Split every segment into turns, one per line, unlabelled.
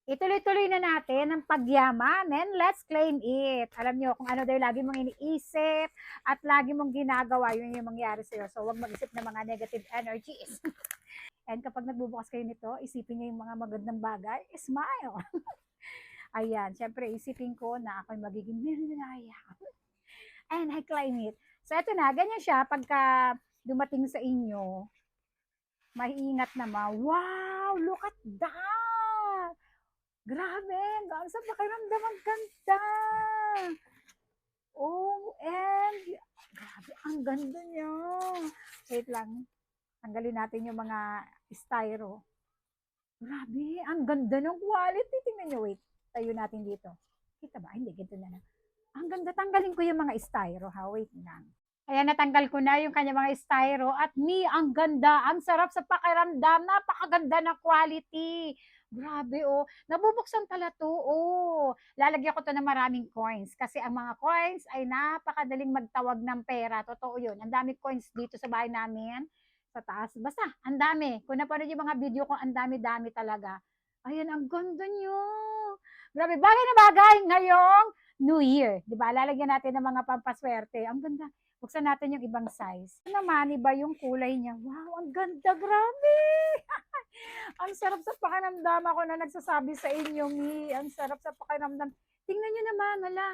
Ituloy-tuloy na natin ang pagyaman and let's claim it. Alam nyo kung ano daw lagi mong iniisip at lagi mong ginagawa, yun yung mangyari sa'yo. So, huwag mag-isip ng mga negative energies. And kapag nagbubukas kayo nito, isipin nyo yung mga magandang bagay, smile. Ayan, syempre isipin ko na ako'y magiging millionaire. And I claim it. So, eto na, ganyan siya pagka dumating sa inyo, maiingat naman. Wow, look at that! Grabe, gaan sa pakiramdam ang ganda. Oh, and grabe, ang ganda niya. Wait lang, tanggalin natin yung mga styro. Grabe, ang ganda ng quality. Tingnan nyo, wait. Tayo natin dito. Kita ba? Hindi, ganito na lang. Ang ganda, tanggalin ko yung mga styro, ha? Wait lang. Ayan, natanggal ko na yung kanya mga styro at ang ganda, ang sarap sa pakiramdam, napakaganda na quality. Grabe, oh. Nabubuksan pala to, oh. Lalagyan ko to ng maraming coins kasi ang mga coins ay napakadaling magtawag ng pera. Totoo yun. Ang dami coins dito sa bahay namin, sa taas. Basta, ang dami. Kung napanood yung mga video ko, ang dami-dami talaga. Ayan, ang ganda nyo. Grabe, bagay na bagay ngayong New Year. Diba? Lalagyan natin ng mga pampaswerte. Ang ganda. Buksan natin yung ibang size. Naman, iba yung kulay niya. Wow, ang ganda, grabe! Ang sarap sa pakiramdam. Ako na nagsasabi sa inyo, Mi. Ang sarap sa pakiramdam. Tingnan nyo naman, hala.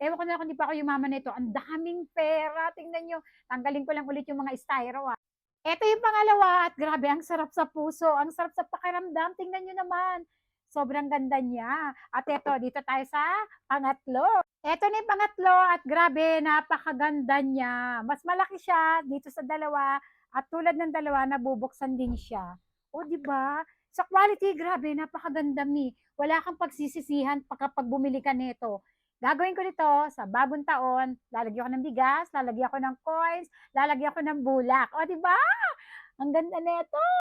Ewan ko na kung di pa ako yumaman nito. Ang daming pera. Tingnan nyo. Tanggalin ko lang ulit yung mga styro. Ito yung pangalawa at grabe, ang sarap sa puso. Ang sarap sa pakiramdam. Tingnan nyo naman. Sobrang ganda niya. At ito, dito tayo sa pangatlo. Ito na yung pangatlo at grabe, napakaganda niya. Mas malaki siya dito sa dalawa at tulad ng dalawa, nabubuksan din siya. O, di ba? Sa quality, grabe, napakaganda mi. Wala kang pagsisisihan kapag bumili ka nito. Gagawin ko nito sa bagong taon, lalagyan ko ng bigas, lalagyan ko ng coins, lalagyan ko ng bulak. O, di ba? Ang ganda nito.